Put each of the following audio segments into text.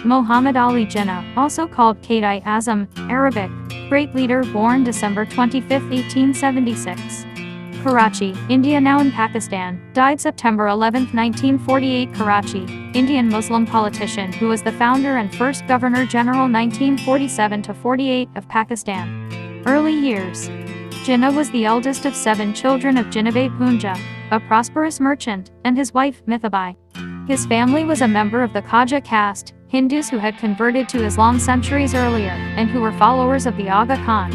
Muhammad Ali Jinnah, also called Quaid-e-Azam, Arabic, great leader, born December 25, 1876. Karachi, India, now in Pakistan, died September 11, 1948. Karachi, Indian Muslim politician who was the founder and first Governor-General 1947-48 of Pakistan. Early years. Jinnah was the eldest of 7 children of Jinnah Punja, a prosperous merchant, and his wife, Mithabai. His family was a member of the Khaja caste, Hindus who had converted to Islam centuries earlier, and who were followers of the Aga Khan.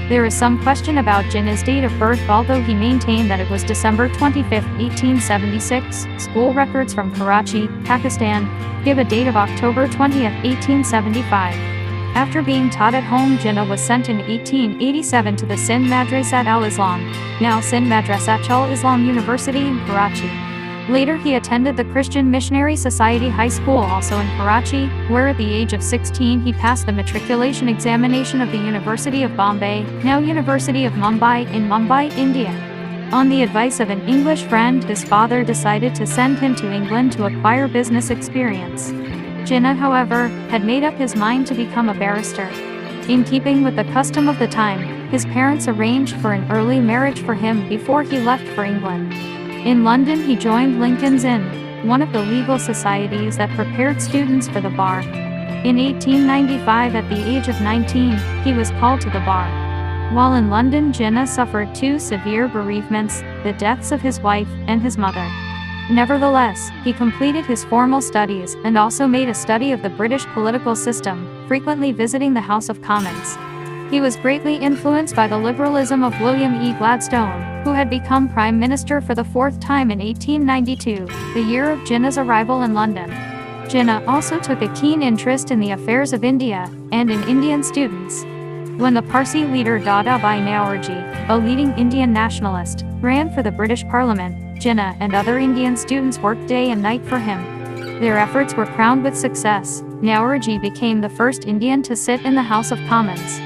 There is some question about Jinnah's date of birth, although he maintained that it was December 25, 1876. School records from Karachi, Pakistan, give a date of October 20, 1875. After being taught at home, Jinnah was sent in 1887 to the Sindh Madrasat al-Islam, now Sindh Madrasat al-Islam University in Karachi. Later he attended the Christian Missionary Society High School also in Karachi, where at the age of 16 he passed the matriculation examination of the University of Bombay, now University of Mumbai, in Mumbai, India. On the advice of an English friend, his father decided to send him to England to acquire business experience. Jinnah, however, had made up his mind to become a barrister. In keeping with the custom of the time, his parents arranged for an early marriage for him before he left for England. In London he joined Lincoln's Inn, one of the legal societies that prepared students for the bar. In 1895, at the age of 19, he was called to the bar. While in London, Jinnah suffered 2 severe bereavements, the deaths of his wife and his mother. Nevertheless, he completed his formal studies and also made a study of the British political system, frequently visiting the House of Commons. He was greatly influenced by the liberalism of William E. Gladstone, who had become Prime Minister for the 4th time in 1892, the year of Jinnah's arrival in London. Jinnah also took a keen interest in the affairs of India, and in Indian students. When the Parsi leader Dada Bhai Naoroji, a leading Indian nationalist, ran for the British Parliament, Jinnah and other Indian students worked day and night for him. Their efforts were crowned with success. Naoroji became the first Indian to sit in the House of Commons.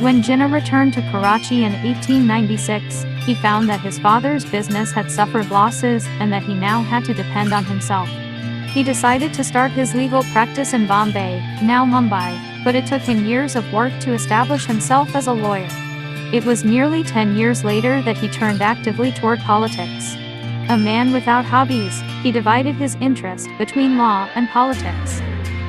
When Jinnah returned to Karachi in 1896, he found that his father's business had suffered losses and that he now had to depend on himself. He decided to start his legal practice in Bombay, now Mumbai, but it took him years of work to establish himself as a lawyer. It was nearly 10 years later that he turned actively toward politics. A man without hobbies, he divided his interest between law and politics.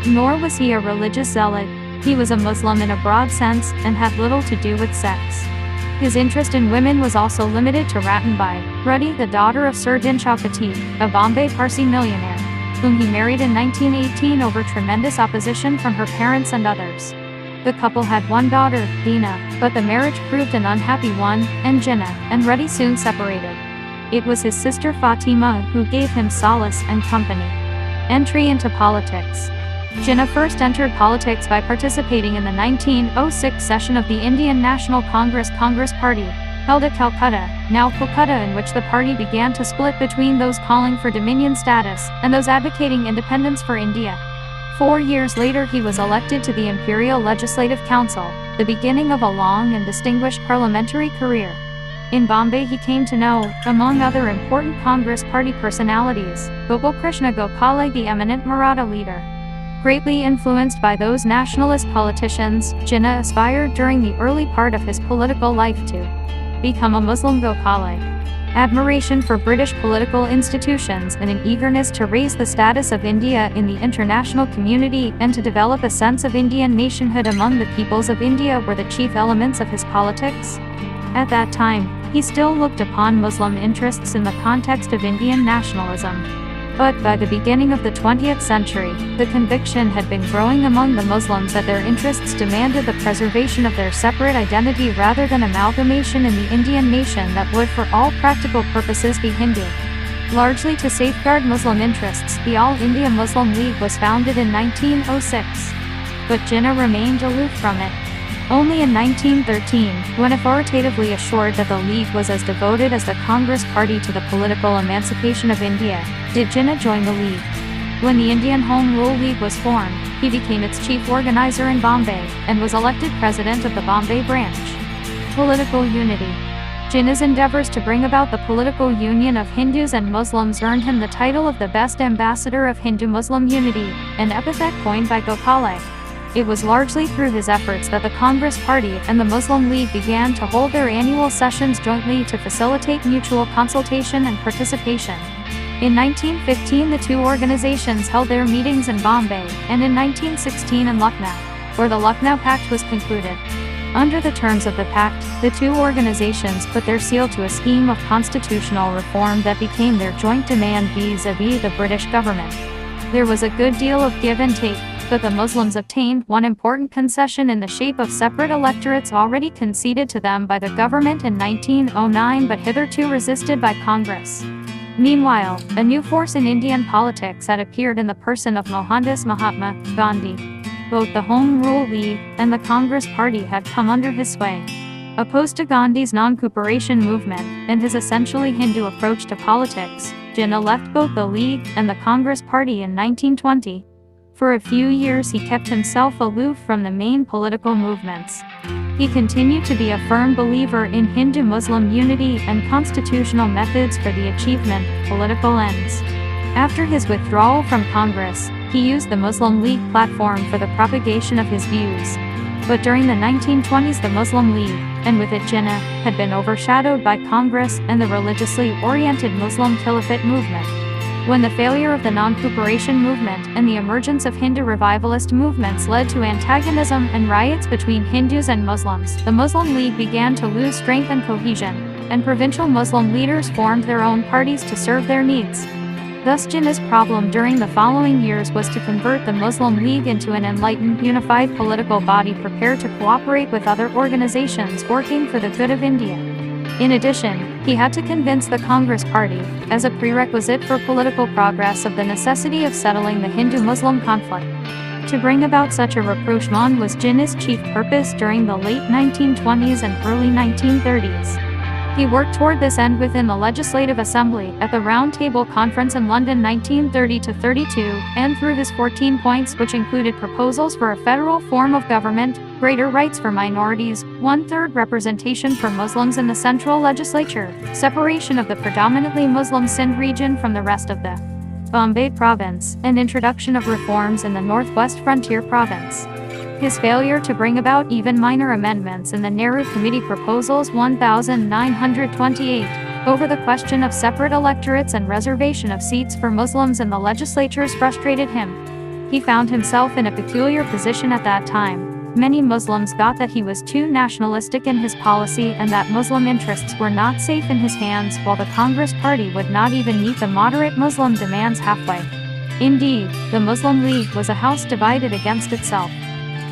Nor was he a religious zealot. He was a Muslim in a broad sense and had little to do with sex. His interest in women was also limited to Ratanbai, Ruddy, the daughter of Sir Dinshaw Petit, a Bombay Parsi millionaire, whom he married in 1918 over tremendous opposition from her parents and others. The couple had 1 daughter, Dina, but the marriage proved an unhappy one, and Jinnah and Ruddy soon separated. It was his sister Fatima who gave him solace and company. Entry into politics. Jinnah first entered politics by participating in the 1906 session of the Indian National Congress Party, held at Calcutta, now Kolkata, in which the party began to split between those calling for Dominion status and those advocating independence for India. 4 years later he was elected to the Imperial Legislative Council, the beginning of a long and distinguished parliamentary career. In Bombay he came to know, among other important Congress Party personalities, Gopal Krishna Gokhale, the eminent Maratha leader. Greatly influenced by those nationalist politicians, Jinnah aspired during the early part of his political life to become a Muslim. Gokhale. Admiration for British political institutions and an eagerness to raise the status of India in the international community and to develop a sense of Indian nationhood among the peoples of India were the chief elements of his politics. At that time, he still looked upon Muslim interests in the context of Indian nationalism. But by the beginning of the 20th century, the conviction had been growing among the Muslims that their interests demanded the preservation of their separate identity rather than amalgamation in the Indian nation that would for all practical purposes be Hindu. Largely to safeguard Muslim interests, the All India Muslim League was founded in 1906. But Jinnah remained aloof from it. Only in 1913, when authoritatively assured that the League was as devoted as the Congress Party to the political emancipation of India, did Jinnah join the League. When the Indian Home Rule League was formed, he became its chief organizer in Bombay, and was elected president of the Bombay branch. Political unity. Jinnah's endeavors to bring about the political union of Hindus and Muslims earned him the title of the Best Ambassador of Hindu-Muslim Unity, an epithet coined by Gokhale. It was largely through his efforts that the Congress Party and the Muslim League began to hold their annual sessions jointly to facilitate mutual consultation and participation. In 1915, the two organizations held their meetings in Bombay, and in 1916 in Lucknow, where the Lucknow Pact was concluded. Under the terms of the pact, the two organizations put their seal to a scheme of constitutional reform that became their joint demand vis-à-vis the British government. There was a good deal of give and take, but the Muslims obtained one important concession in the shape of separate electorates already conceded to them by the government in 1909 but hitherto resisted by Congress. Meanwhile, a new force in Indian politics had appeared in the person of Mohandas Mahatma Gandhi. Both the Home Rule League and the Congress Party had come under his sway. Opposed to Gandhi's non-cooperation movement and his essentially Hindu approach to politics, Jinnah left both the League and the Congress Party in 1920. For a few years he kept himself aloof from the main political movements. He continued to be a firm believer in Hindu-Muslim unity and constitutional methods for the achievement of political ends. After his withdrawal from Congress, he used the Muslim League platform for the propagation of his views. But during the 1920s the Muslim League, and with it Jinnah, had been overshadowed by Congress and the religiously oriented Muslim Khilafat movement. When the failure of the non-cooperation movement and the emergence of Hindu revivalist movements led to antagonism and riots between Hindus and Muslims, the Muslim League began to lose strength and cohesion, and provincial Muslim leaders formed their own parties to serve their needs. Thus Jinnah's problem during the following years was to convert the Muslim League into an enlightened, unified political body prepared to cooperate with other organizations working for the good of India. In addition, he had to convince the Congress Party, as a prerequisite for political progress, of the necessity of settling the Hindu-Muslim conflict. To bring about such a rapprochement was Jinnah's chief purpose during the late 1920s and early 1930s. He worked toward this end within the Legislative Assembly, at the Round Table Conference in London 1930-32, and through his 14 points which included proposals for a federal form of government, greater rights for minorities, 1/3 representation for Muslims in the central legislature, separation of the predominantly Muslim Sindh region from the rest of the Bombay province, and introduction of reforms in the Northwest Frontier province. His failure to bring about even minor amendments in the Nehru Committee Proposals 1928 over the question of separate electorates and reservation of seats for Muslims in the legislatures frustrated him. He found himself in a peculiar position at that time. Many Muslims thought that he was too nationalistic in his policy and that Muslim interests were not safe in his hands, while the Congress Party would not even meet the moderate Muslim demands halfway. Indeed, the Muslim League was a house divided against itself.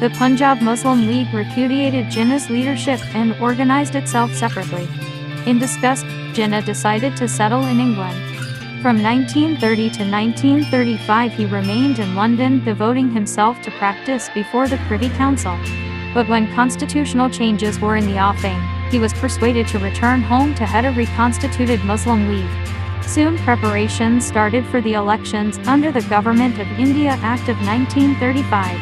The Punjab Muslim League repudiated Jinnah's leadership and organized itself separately. In disgust, Jinnah decided to settle in England. From 1930 to 1935 he remained in London, devoting himself to practice before the Privy Council. But when constitutional changes were in the offing, he was persuaded to return home to head a reconstituted Muslim League. Soon preparations started for the elections under the Government of India Act of 1935.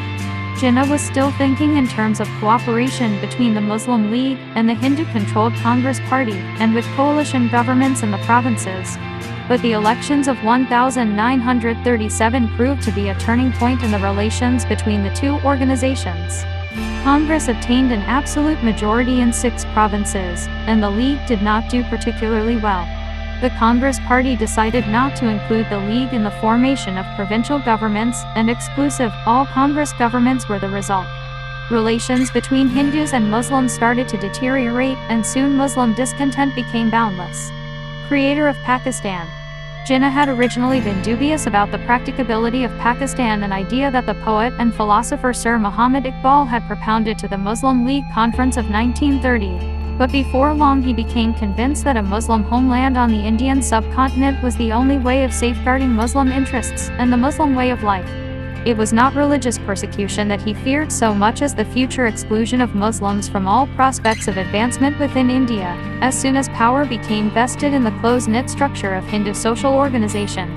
Jinnah was still thinking in terms of cooperation between the Muslim League and the Hindu-controlled Congress Party, and with coalition governments in the provinces. But the elections of 1937 proved to be a turning point in the relations between the two organizations. Congress obtained an absolute majority in 6 provinces, and the League did not do particularly well. The Congress Party decided not to include the League in the formation of provincial governments, and exclusive all-Congress governments were the result. Relations between Hindus and Muslims started to deteriorate, and soon Muslim discontent became boundless. Creator of Pakistan. Jinnah had originally been dubious about the practicability of Pakistan, an idea that the poet and philosopher Sir Muhammad Iqbal had propounded to the Muslim League Conference of 1930. But before long he became convinced that a Muslim homeland on the Indian subcontinent was the only way of safeguarding Muslim interests, and the Muslim way of life. It was not religious persecution that he feared so much as the future exclusion of Muslims from all prospects of advancement within India, as soon as power became vested in the close-knit structure of Hindu social organization.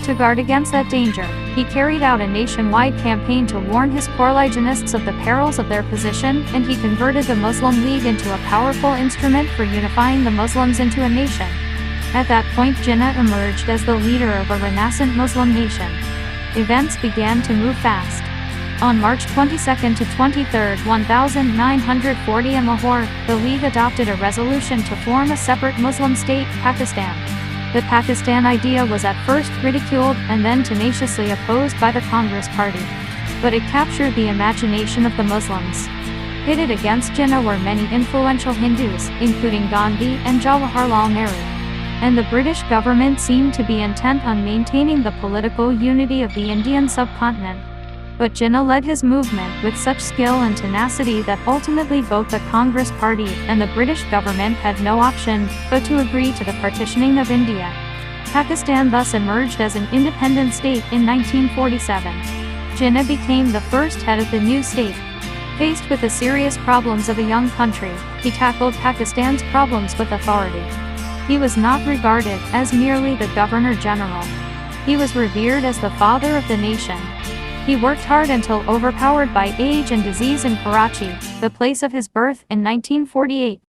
To guard against that danger, he carried out a nationwide campaign to warn his coreligionists of the perils of their position, and he converted the Muslim League into a powerful instrument for unifying the Muslims into a nation. At that point, Jinnah emerged as the leader of a renascent Muslim nation. Events began to move fast. On March 22 to 23, 1940 in Lahore, the League adopted a resolution to form a separate Muslim state, Pakistan. The Pakistan idea was at first ridiculed and then tenaciously opposed by the Congress Party. But it captured the imagination of the Muslims. Pitted against Jinnah were many influential Hindus, including Gandhi and Jawaharlal Nehru. And the British government seemed to be intent on maintaining the political unity of the Indian subcontinent. But Jinnah led his movement with such skill and tenacity that ultimately both the Congress Party and the British government had no option but to agree to the partitioning of India. Pakistan thus emerged as an independent state in 1947. Jinnah became the first head of the new state. Faced with the serious problems of a young country, he tackled Pakistan's problems with authority. He was not regarded as merely the Governor-General. He was revered as the father of the nation. He worked hard until overpowered by age and disease in Karachi, the place of his birth, in 1948.